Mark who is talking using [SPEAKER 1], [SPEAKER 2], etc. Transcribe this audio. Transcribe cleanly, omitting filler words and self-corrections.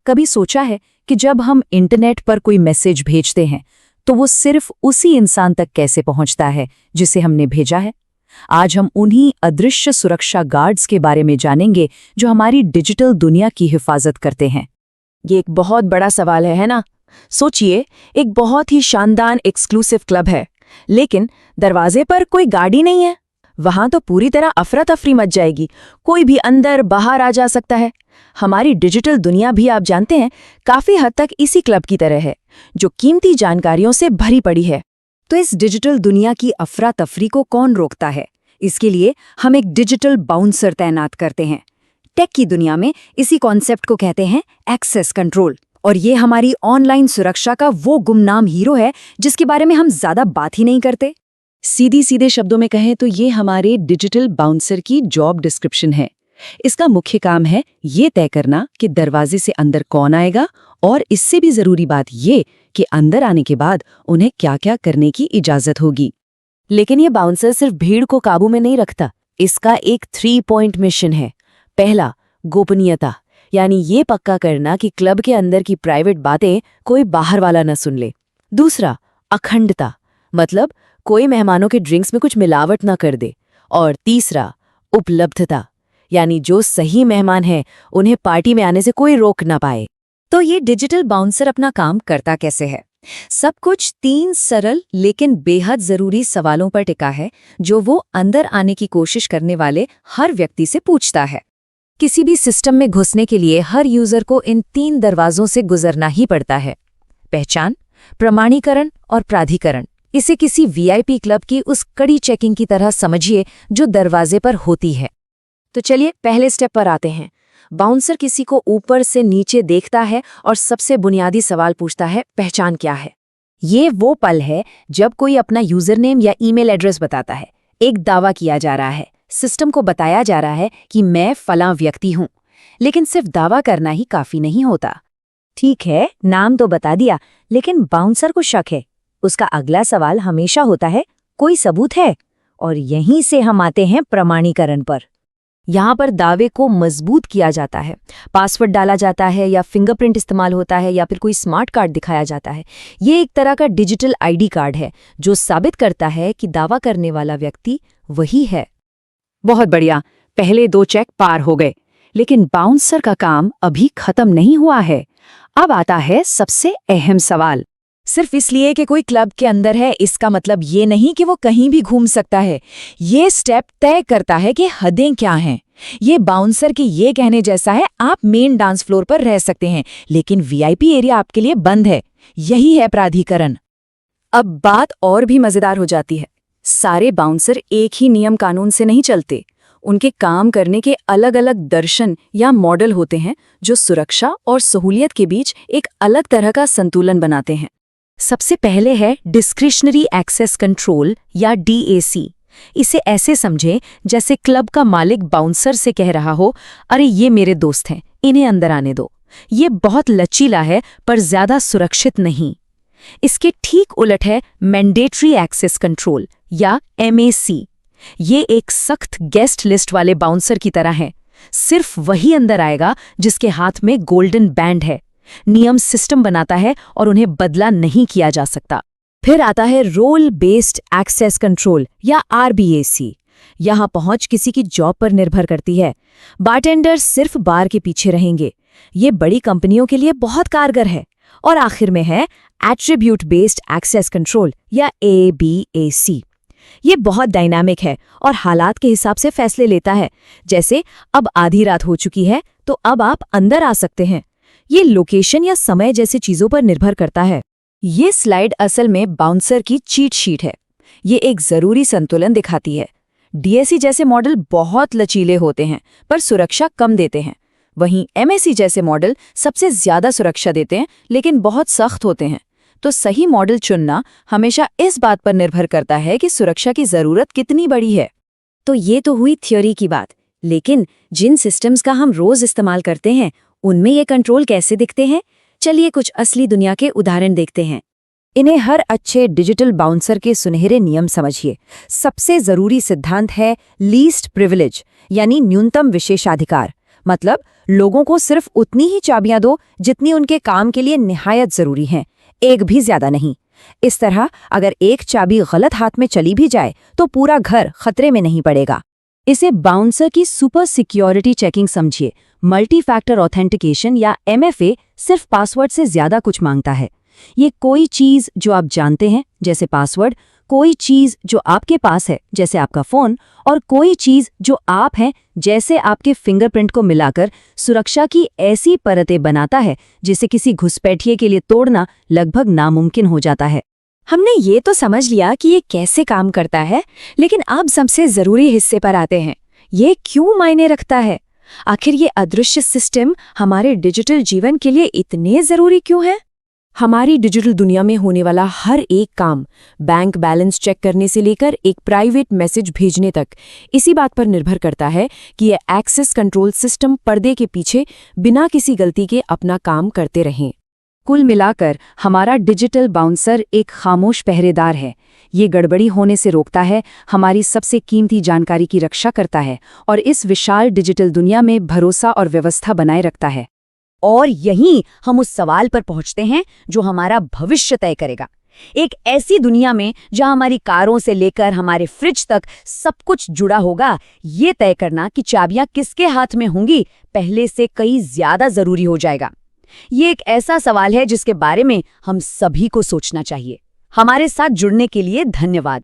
[SPEAKER 1] कभी सोचा है कि जब हम इंटरनेट पर कोई मैसेज भेजते हैं तो वो सिर्फ उसी इंसान तक कैसे पहुंचता है जिसे हमने भेजा है? आज हम उन्हीं अदृश्य सुरक्षा गार्ड्स के बारे में जानेंगे जो हमारी डिजिटल दुनिया की हिफाजत करते हैं।
[SPEAKER 2] ये एक बहुत बड़ा सवाल है ना? सोचिए, एक बहुत ही शानदार एक्सक्लूसिव क्लब है, लेकिन दरवाजे पर कोई गार्ड ही नहीं है। वहां तो पूरी तरह अफरा तफरी मच जाएगी, कोई भी अंदर बाहर आ जा सकता है। हमारी डिजिटल दुनिया भी आप जानते हैं काफी हद तक इसी क्लब की तरह है, जो कीमती जानकारियों से भरी पड़ी है।
[SPEAKER 1] तो इस डिजिटल दुनिया की अफरा तफरी को कौन रोकता है? इसके लिए हम एक डिजिटल बाउंसर तैनात करते हैं। टेक की दुनिया में इसी कॉन्सेप्ट को कहते हैं एक्सेस कंट्रोल, और ये हमारी ऑनलाइन सुरक्षा का वो गुमनाम हीरो है जिसके बारे में हम ज्यादा बात ही नहीं करते।
[SPEAKER 2] सीधे शब्दों में कहें तो ये हमारे डिजिटल बाउंसर की जॉब डिस्क्रिप्शन है। इसका मुख्य काम है ये तय करना कि दरवाजे से अंदर कौन आएगा, और इससे भी जरूरी बात ये कि अंदर आने के बाद उन्हें क्या-क्या करने की इजाजत होगी। लेकिन ये बाउंसर सिर्फ भीड़ को काबू में नहीं रखता। इसका एक 3 पॉइंट मिशन है। पहला, गोपनीयता, यानी ये पक्का करना कि क्लब के अंदर की प्राइवेट बातें कोई बाहर वाला न सुन ले। दूसरा, अखंडता, मतलब कोई मेहमानों के ड्रिंक्स में कुछ मिलावट ना कर दे। और तीसरा, उपलब्धता, यानी जो सही मेहमान है उन्हें पार्टी में आने से कोई रोक ना पाए।
[SPEAKER 1] तो ये डिजिटल बाउंसर अपना काम करता कैसे है? सब कुछ 3 सरल लेकिन बेहद जरूरी सवालों पर टिका है, जो वो अंदर आने की कोशिश करने वाले हर व्यक्ति से पूछता है। किसी भी सिस्टम में घुसने के लिए हर यूजर को इन 3 दरवाजों से गुजरना ही पड़ता है: पहचान, प्रमाणीकरण और प्राधिकरण। इसे किसी वीआईपी क्लब की उस कड़ी चेकिंग की तरह समझिए जो दरवाजे पर होती है।
[SPEAKER 2] तो चलिए पहले स्टेप पर आते हैं। बाउंसर किसी को ऊपर से नीचे देखता है और सबसे बुनियादी सवाल पूछता है, पहचान क्या है?
[SPEAKER 1] ये वो पल है जब कोई अपना यूजर नेम या ईमेल एड्रेस बताता है। एक दावा किया जा रहा है, सिस्टम को बताया जा रहा है कि मैं फलां व्यक्ति हूं। लेकिन सिर्फ दावा करना ही काफी नहीं होता। ठीक है, नाम तो बता दिया, लेकिन बाउंसर को शक है। उसका अगला सवाल हमेशा होता है, कोई सबूत है? और यहीं से हम आते हैं प्रमाणीकरण पर।
[SPEAKER 2] यहाँ पर दावे को मजबूत किया जाता है। पासवर्ड डाला जाता है, या फिंगरप्रिंट इस्तेमाल होता है, या फिर कोई स्मार्ट कार्ड दिखाया जाता है। ये एक तरह का डिजिटल आईडी कार्ड है जो साबित करता है कि दावा करने वाला व्यक्ति वही है।
[SPEAKER 1] बहुत बढ़िया, पहले 2 चेक पार हो गए, लेकिन बाउंसर का काम अभी खत्म नहीं हुआ है। अब आता है सबसे अहम सवाल।
[SPEAKER 2] सिर्फ इसलिए कि कोई क्लब के अंदर है, इसका मतलब ये नहीं कि वो कहीं भी घूम सकता है। ये स्टेप तय करता है कि हदें क्या हैं। ये बाउंसर के ये कहने जैसा है, आप मेन डांस फ्लोर पर रह सकते हैं, लेकिन वीआईपी एरिया आपके लिए बंद है। यही है प्राधिकरण।
[SPEAKER 1] अब बात और भी मजेदार हो जाती है। सारे बाउंसर एक ही नियम कानून से नहीं चलते। उनके काम करने के अलग अलग दर्शन या मॉडल होते हैं जो सुरक्षा और सहूलियत के बीच एक अलग तरह का संतुलन बनाते हैं।
[SPEAKER 2] सबसे पहले है डिस्क्रिशनरी एक्सेस कंट्रोल या डीएसी। इसे ऐसे समझें जैसे क्लब का मालिक बाउंसर से कह रहा हो, अरे ये मेरे दोस्त हैं, इन्हें अंदर आने दो। ये बहुत लचीला है पर ज्यादा सुरक्षित नहीं। इसके ठीक उलट है मैंडेटरी एक्सेस कंट्रोल या एमएसी। ये एक सख्त गेस्ट लिस्ट वाले बाउंसर की तरह है। सिर्फ वही अंदर आएगा जिसके हाथ में गोल्डन बैंड है। नियम सिस्टम बनाता है और उन्हें बदला नहीं किया जा सकता। फिर आता है रोल बेस्ड एक्सेस कंट्रोल या आरबीएसी। यहाँ पहुंच किसी की जॉब पर निर्भर करती है। बारटेंडर सिर्फ बार के पीछे रहेंगे। ये बड़ी कंपनियों के लिए बहुत कारगर है। और आखिर में है एट्रीब्यूट बेस्ड एक्सेस कंट्रोल या एबीएसी। ये बहुत डायनामिक है और हालात के हिसाब से फैसले लेता है। जैसे अब आधी रात हो चुकी है तो अब आप अंदर आ सकते हैं। ये लोकेशन या समय जैसी चीजों पर निर्भर करता है। ये स्लाइड असल में बाउंसर की चीट शीट है। ये एक जरूरी संतुलन दिखाती है। डीएसी जैसे मॉडल बहुत लचीले होते हैं पर सुरक्षा कम देते हैं। वहीं एमएसी जैसे मॉडल सबसे ज्यादा सुरक्षा देते हैं लेकिन बहुत सख्त होते हैं। तो सही मॉडल चुनना हमेशा इस बात पर निर्भर करता है कि सुरक्षा की जरूरत कितनी बड़ी है। तो ये तो हुई थ्योरी की बात, लेकिन जिन सिस्टम्स का हम रोज इस्तेमाल करते हैं उनमें ये कंट्रोल कैसे दिखते हैं? चलिए कुछ असली दुनिया के उदाहरण देखते हैं।
[SPEAKER 1] इन्हें हर अच्छे डिजिटल बाउंसर के सुनहरे नियम समझिए। सबसे जरूरी सिद्धांत है लीस्ट प्रिविलेज यानी न्यूनतम विशेषाधिकार। मतलब लोगों को सिर्फ उतनी ही चाबियां दो जितनी उनके काम के लिए निहायत जरूरी हैं, एक भी ज्यादा नहीं। इस तरह अगर एक चाबी गलत हाथ में चली भी जाए तो पूरा घर खतरे में नहीं पड़ेगा। इसे बाउंसर की सुपर सिक्योरिटी चेकिंग समझिए। मल्टी फैक्टर ऑथेंटिकेशन या MFA सिर्फ पासवर्ड से ज्यादा कुछ मांगता है। ये कोई चीज जो आप जानते हैं जैसे पासवर्ड, कोई चीज जो आपके पास है जैसे आपका फोन, और कोई चीज जो आप हैं जैसे आपके फिंगरप्रिंट को मिलाकर सुरक्षा की ऐसी परतें बनाता है जिसे किसी घुसपैठिए के लिए तोड़ना लगभग नामुमकिन हो जाता है।
[SPEAKER 2] हमने ये तो समझ लिया कि ये कैसे काम करता है, लेकिन अब सबसे जरूरी हिस्से पर आते हैं। ये क्यों मायने रखता है? आखिर ये अदृश्य सिस्टम हमारे डिजिटल जीवन के लिए इतने जरूरी क्यों है? हमारी डिजिटल दुनिया में होने वाला हर एक काम, बैंक बैलेंस चेक करने से लेकर एक प्राइवेट मैसेज भेजने तक, इसी बात पर निर्भर करता है कि ये एक्सेस कंट्रोल सिस्टम पर्दे के पीछे बिना किसी गलती के अपना काम करते रहें।
[SPEAKER 1] कुल मिलाकर हमारा डिजिटल बाउंसर एक खामोश पहरेदार है। ये गड़बड़ी होने से रोकता है, हमारी सबसे कीमती जानकारी की रक्षा करता है और इस विशाल डिजिटल दुनिया में भरोसा और व्यवस्था बनाए रखता है।
[SPEAKER 3] और यहीं हम उस सवाल पर पहुंचते हैं जो हमारा भविष्य तय करेगा। एक ऐसी दुनिया में जहां हमारी कारों से लेकर हमारे फ्रिज तक सब कुछ जुड़ा होगा, ये तय करना कि चाबियां किसके हाथ में होंगी पहले से कई ज्यादा जरूरी हो जाएगा। ये एक ऐसा सवाल है जिसके बारे में हम सभी को सोचना चाहिए। हमारे साथ जुड़ने के लिए धन्यवाद।